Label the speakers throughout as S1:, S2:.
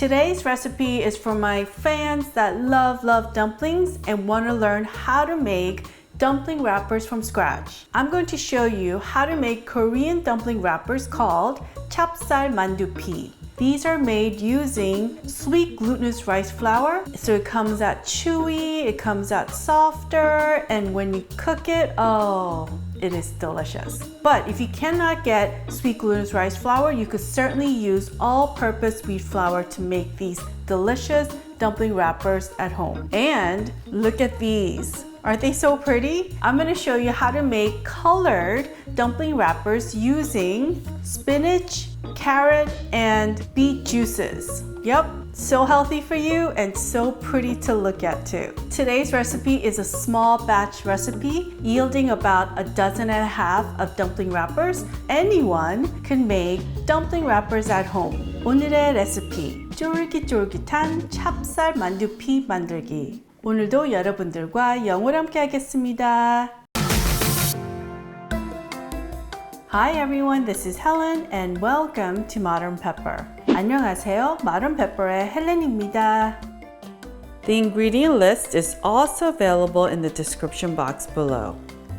S1: Today's recipe is for my fans that love dumplings and want to learn how to make dumpling wrappers from scratch. I'm going to show you how to make Korean dumpling wrappers called 찹쌀만두피. These are made using sweet glutinous rice flour, so it comes out chewy, it comes out softer, and when you cook it, oh, it is delicious. But if you cannot get sweet glutinous rice flour, you could certainly use all-purpose wheat flour to make these delicious dumpling wrappers at home. And look at these. Aren't they so pretty? I'm going to show you how to make colored dumpling wrappers using spinach, carrot, and beet juices. Yep, so healthy for you and so pretty to look at too. Today's recipe is a small batch recipe yielding about 1.5 dozen of dumpling wrappers. Anyone can make dumpling wrappers at home. 오늘의 레시피, 쫄깃쫄깃한 찹쌀만두피 만들기. 오늘도 여러분들과 영어로 함께 하겠습니다. Hi everyone, this is Helen and welcome to Modern Pepper. 안녕하세요, Modern Pepper의 헬렌입니다. The ingredient list is also available in the description box below.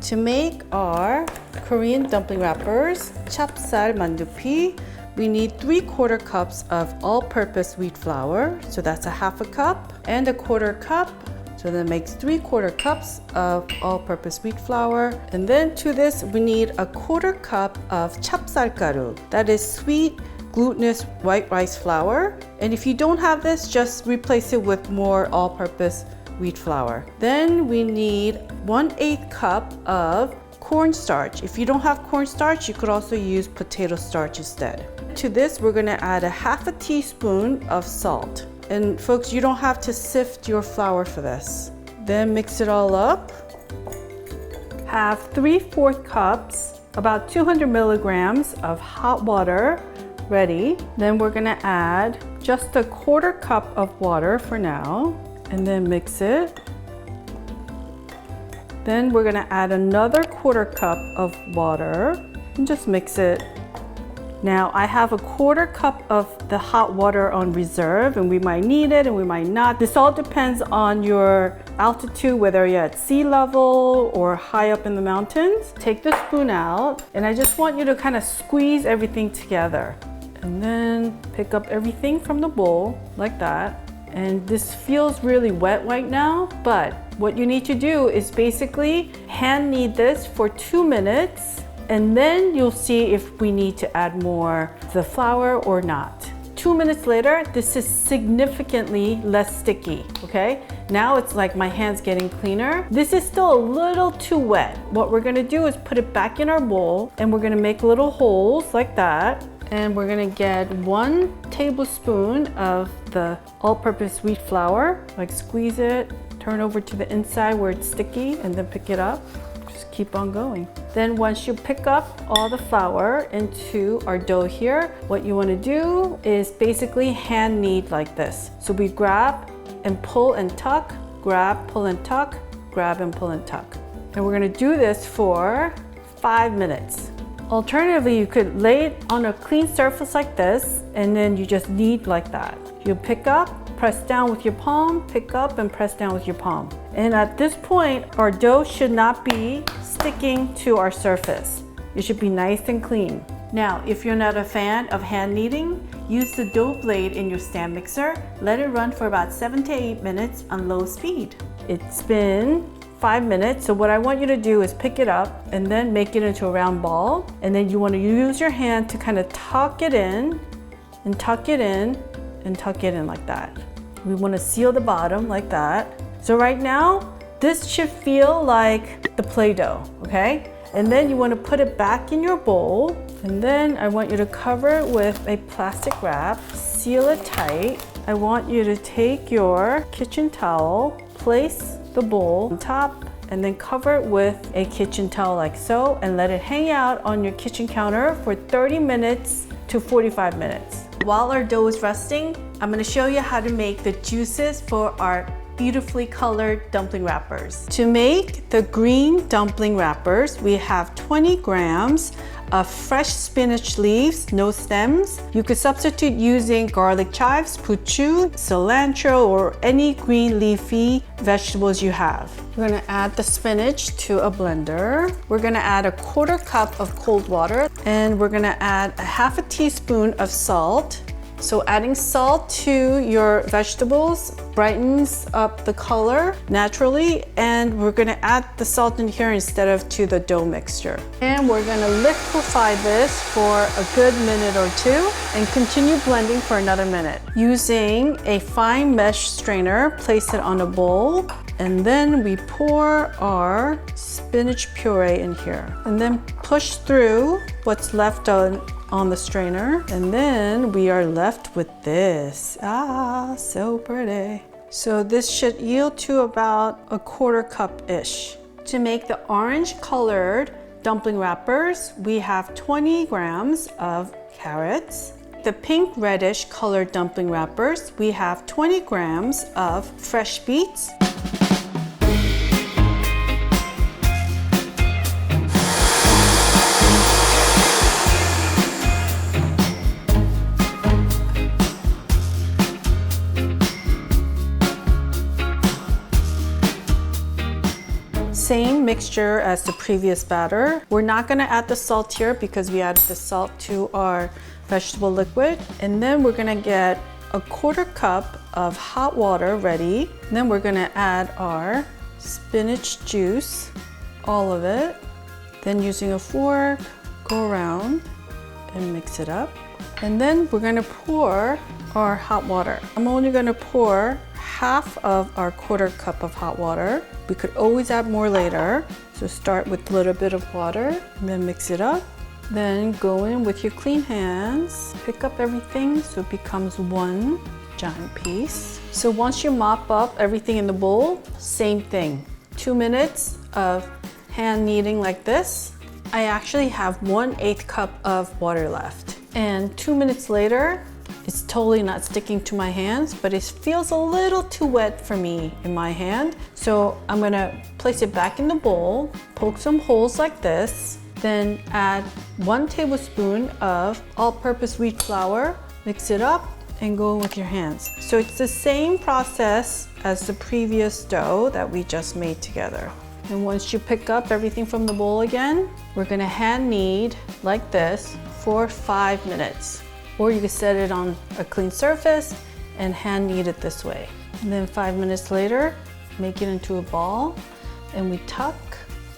S1: To make our Korean dumpling wrappers, 찹쌀만두피, we need 3/4 cups of all-purpose wheat flour, so that's 1/2 cup, and 1/4 cup. So that makes 3/4 cups of all-purpose wheat flour. And then to this, we need 1/4 cup of 찹쌀가루. That is sweet glutinous white rice flour. And if you don't have this, just replace it with more all-purpose wheat flour. Then we need 1/8 cup of cornstarch. If you don't have cornstarch, you could also use potato starch instead. To this, we're gonna add 1/2 teaspoon of salt. And folks, you don't have to sift your flour for this. Then mix it all up. Have 3/4 cups, about 200 milligrams of hot water ready. Then we're gonna add just 1/4 cup of water for now, and then mix it. Then we're gonna add another 1/4 cup of water and just mix it. Now I have 1/4 cup of the hot water on reserve, and we might need it and we might not. This all depends on your altitude, whether you're at sea level or high up in the mountains. Take the spoon out, and I just want you to kind of squeeze everything together. And then pick up everything from the bowl like that. And this feels really wet right now, but what you need to do is basically hand knead this for 2 minutes, and then you'll see if we need to add more of the flour or not. 2 minutes later, this is significantly less sticky, okay? Now it's like my hand's getting cleaner. This is still a little too wet. What we're gonna do is put it back in our bowl, and we're gonna make little holes like that. And we're gonna get 1 tablespoon of the all-purpose wheat flour, like squeeze it, turn over to the inside where it's sticky, and then pick it up. Just keep on going. Then once you pick up all the flour into our dough here, what you wanna do is basically hand knead like this. So we grab and pull and tuck, grab, pull and tuck, grab and pull and tuck. And we're gonna do this for 5 minutes. Alternatively, you could lay it on a clean surface like this, and then you just knead like that. You pick up, press down with your palm, pick up and press down with your palm. And at this point, our dough should not be sticking to our surface. It should be nice and clean. Now, if you're not a fan of hand kneading, use the dough blade in your stand mixer. Let it run for about 7 to 8 minutes on low speed. It's been 5 minutes, so what I want you to do is pick it up and then make it into a round ball, and then you want to use your hand to kind of tuck it in and tuck it in and tuck it in like that. We want to seal the bottom like that. So right now this should feel like the Play-Doh, okay? And then you want to put it back in your bowl, and then I want you to cover it with a plastic wrap, seal it tight. I want you to take your kitchen towel, place the bowl on top, and then cover it with a kitchen towel like so, and let it hang out on your kitchen counter for 30 minutes to 45 minutes. While our dough is resting, I'm going to show you how to make the juices for our beautifully colored dumpling wrappers. To make the green dumpling wrappers, we have 20 grams of fresh spinach leaves, no stems. You could substitute using garlic chives, puchu, cilantro, or any green leafy vegetables you have. We're gonna add the spinach to a blender. We're gonna add a 1/4 cup of cold water, and we're gonna add a 1/2 teaspoon of salt. So adding salt to your vegetables brightens up the color naturally, and we're gonna add the salt in here instead of to the dough mixture. And we're gonna liquefy this for a good minute or two and continue blending for another minute. Using a fine mesh strainer, place it on a bowl, and then we pour our spinach puree in here. And then push through what's left on the strainer, and then we are left with this. Ah, so pretty. So this should yield to about a 1/4 cup-ish. To make the orange colored dumpling wrappers, we have 20 grams of carrots. The pink reddish colored dumpling wrappers, we have 20 grams of fresh beets. Same mixture as the previous batter. We're not gonna add the salt here because we added the salt to our vegetable liquid. And then we're gonna get a 1/4 cup of hot water ready. And then we're gonna add our spinach juice, all of it. Then using a fork, go around and mix it up. And then we're gonna pour our hot water. I'm only gonna pour 1/2 of our 1/4 cup of hot water. We could always add more later. So start with a little bit of water and then mix it up. Then go in with your clean hands, pick up everything so it becomes one giant piece. So once you mop up everything in the bowl, same thing. 2 minutes of hand kneading like this. I actually have 1/8 cup of water left. And 2 minutes later, it's totally not sticking to my hands, but it feels a little too wet for me in my hand. So I'm gonna place it back in the bowl, poke some holes like this, then add 1 tablespoon of all-purpose wheat flour, mix it up, and go with your hands. So it's the same process as the previous dough that we just made together. And once you pick up everything from the bowl again, we're gonna hand knead like this for 5 minutes. Or you can set it on a clean surface and hand knead it this way. And then 5 minutes later, make it into a ball, and we tuck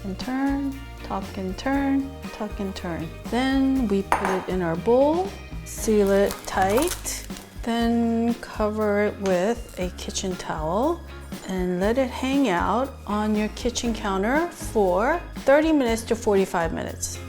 S1: and turn, tuck and turn, tuck and turn. Then we put it in our bowl, seal it tight, then cover it with a kitchen towel and let it hang out on your kitchen counter for 30 minutes to 45 minutes.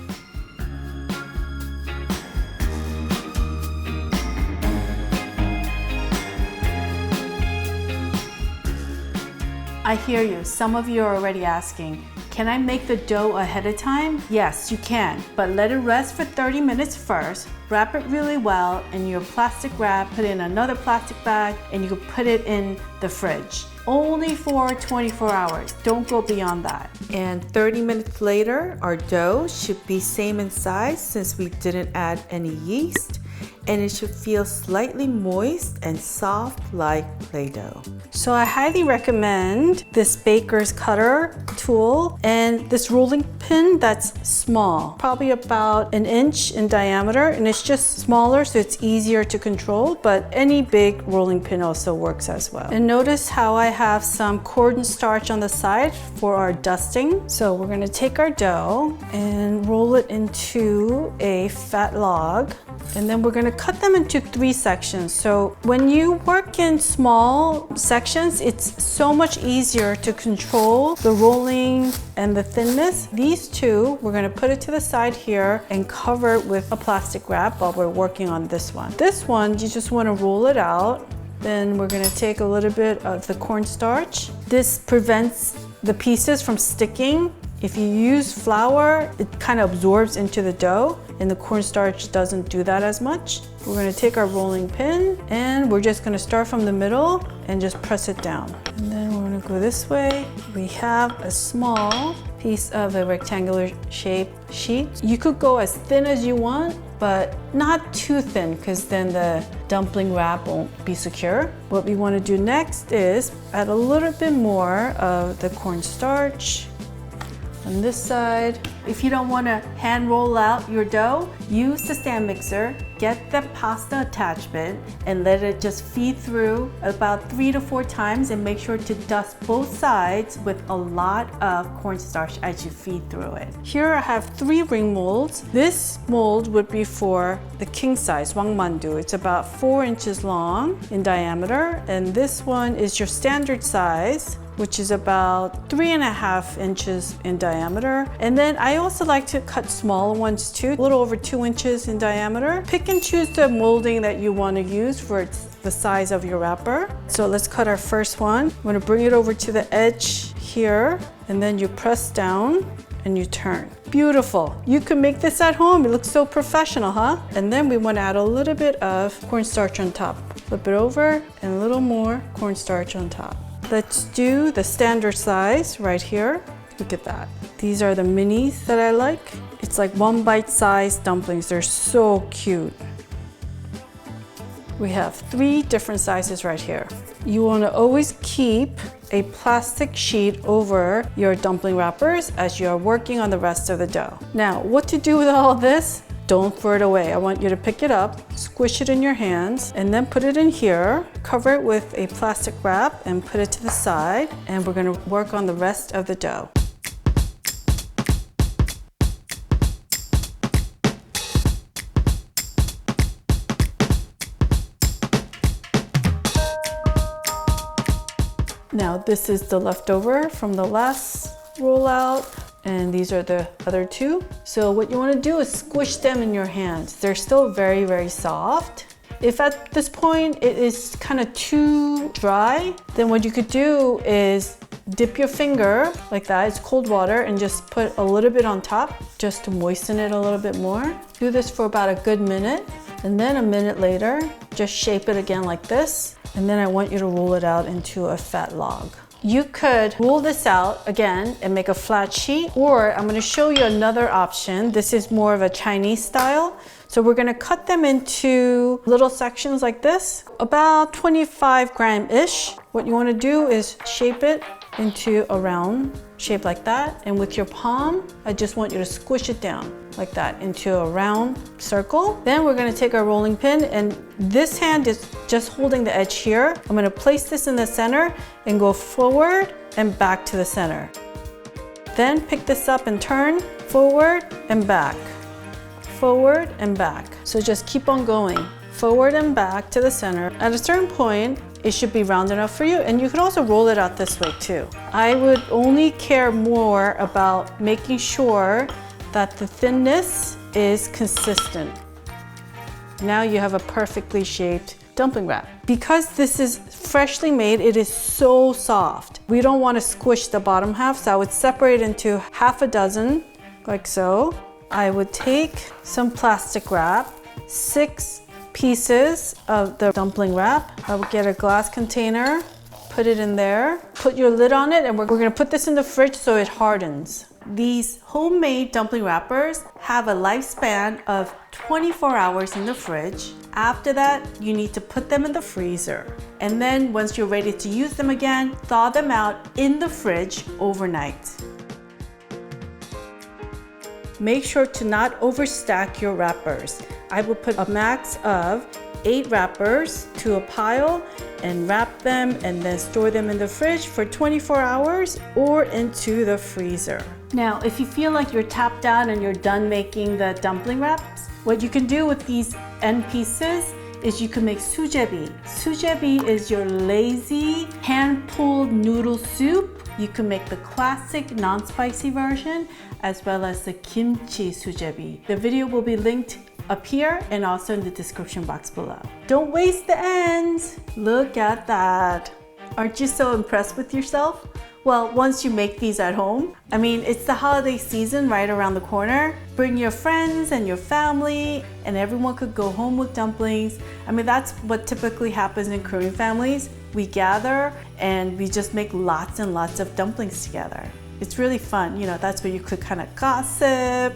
S1: I hear you. Some of you are already asking, can I make the dough ahead of time? Yes, you can, but let it rest for 30 minutes first. Wrap it really well in your plastic wrap, put it in another plastic bag, and you can put it in the fridge. Only for 24 hours. Don't go beyond that. And 30 minutes later, our dough should be same in size since we didn't add any yeast. And it should feel slightly moist and soft like Play-Doh. So I highly recommend this baker's cutter tool and this rolling pin that's small, probably about 1 inch in diameter, and it's just smaller so it's easier to control, but any big rolling pin also works as well. And notice how I have some cornstarch on the side for our dusting. So we're gonna take our dough and roll it into a fat log, and then we're gonna cut them into 3 sections. So when you work in small sections, it's so much easier to control the rolling and the thinness. These two, we're gonna put it to the side here and cover it with a plastic wrap while we're working on this one. This one, you just wanna roll it out. Then we're gonna take a little bit of the cornstarch. This prevents the pieces from sticking. If you use flour, it kind of absorbs into the dough, and the cornstarch doesn't do that as much. We're gonna take our rolling pin, and we're just gonna start from the middle and just press it down. And then we're gonna go this way. We have a small piece of a rectangular shape sheet. You could go as thin as you want, but not too thin because then the dumpling wrap won't be secure. What we want to do next is add a little bit more of the cornstarch on this side. If you don't want to hand roll out your dough, use the stand mixer, get the pasta attachment and let it just feed through about 3 to 4 times and make sure to dust both sides with a lot of cornstarch as you feed through it. Here I have 3 ring molds. This mold would be for the king size, mandu. It's about 4 inches long in diameter, and this one is your standard size, which is about 3.5 inches in diameter. And then I also like to cut smaller ones too, a little over 2 inches in diameter. Pick and choose the molding that you want to use for the size of your wrapper. So let's cut our first one. I'm going to bring it over to the edge here, and then you press down and you turn. Beautiful. You can make this at home. It looks so professional, huh? And then we want to add a little bit of cornstarch on top. Flip it over and a little more cornstarch on top. Let's do the standard size right here. Look at that. These are the minis that I like. It's like 1 bite size dumplings. They're so cute. We have 3 different sizes right here. You want to always keep a plastic sheet over your dumpling wrappers as you're working on the rest of the dough. Now, what to do with all this? Don't throw it away. I want you to pick it up, squish it in your hands, and then put it in here. Cover it with a plastic wrap and put it to the side. And we're gonna work on the rest of the dough. Now this is the leftover from the last rollout. And these are the other 2. So what you want to do is squish them in your hands. They're still very, very soft. If at this point it is kind of too dry, then what you could do is dip your finger like that. It's cold water, and just put a little bit on top just to moisten it a little bit more. Do this for about a good minute, and then a minute later, just shape it again like this. And then I want you to roll it out into a fat log. You could roll this out again and make a flat sheet, or I'm going to show you another option. This is more of a Chinese style. So we're going to cut them into little sections like this, about 25 gram-ish. What you want to do is shape it into a round shape like that. And with your palm, I just want you to squish it down like that into a round circle. Then we're going to take our rolling pin, and this hand is just holding the edge here. I'm going to place this in the center and go forward and back to the center. Then pick this up and turn forward and back, forward and back. So just keep on going forward and back to the center. At a certain point, it should be round enough for you, and you could also roll it out this way too. I would only care more about making sure that the thinness is consistent. Now you have a perfectly shaped dumpling wrap. Because this is freshly made, it is so soft. We don't want to squish the bottom half, so I would separate into half a dozen, like so. I would take some plastic wrap, 6 pieces of the dumpling wrap. I would get a glass container, put it in there, put your lid on it, and we're gonna put this in the fridge so it hardens. These homemade dumpling wrappers have a lifespan of 24 hours in the fridge. After that, you need to put them in the freezer. And then once you're ready to use them again, thaw them out in the fridge overnight. Make sure to not overstack your wrappers. I will put a max of 8 wrappers to a pile and wrap them and then store them in the fridge for 24 hours or into the freezer. Now, if you feel like you're tapped out and you're done making the dumpling wraps, what you can do with these end pieces is you can make sujebi. Sujebi is your lazy hand-pulled noodle soup. You can make the classic non-spicy version as well as the kimchi sujebi. The video will be linked up here and also in the description box below. Don't waste the ends. Look at that. Aren't you so impressed with yourself? Well, once you make these at home, I mean, it's the holiday season right around the corner. Bring your friends and your family and everyone could go home with dumplings. I mean, that's what typically happens in Korean families. We gather and we just make lots and lots of dumplings together. It's really fun. You know, that's where you could kind of gossip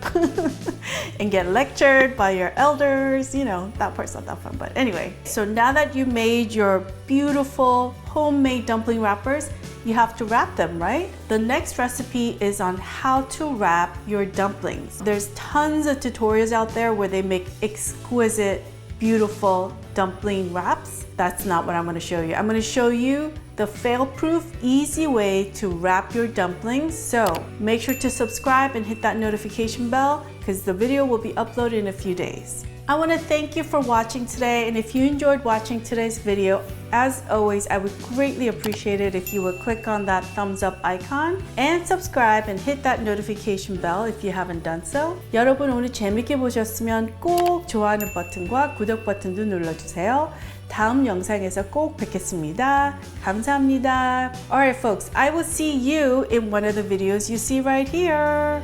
S1: and get lectured by your elders. You know, that part's not that fun. But anyway, so now that you made your beautiful homemade dumpling wrappers, you have to wrap them, right? The next recipe is on how to wrap your dumplings. There's tons of tutorials out there where they make exquisite, beautiful dumpling wraps. That's not what I'm going to show you. I'm going to show you the fail-proof, easy way to wrap your dumplings. So make sure to subscribe and hit that notification bell because the video will be uploaded in a few days. I want to thank you for watching today, and if you enjoyed watching today's video, as always, I would greatly appreciate it if you would click on that thumbs up icon and subscribe and hit that notification bell if you haven't done so. 여러분 오늘 재밌게 보셨으면 꼭 좋아하는 버튼과 구독 버튼도 눌러주세요. 다음 영상에서 꼭 뵙겠습니다. 감사합니다. Alright folks, I will see you in one of the videos you see right here.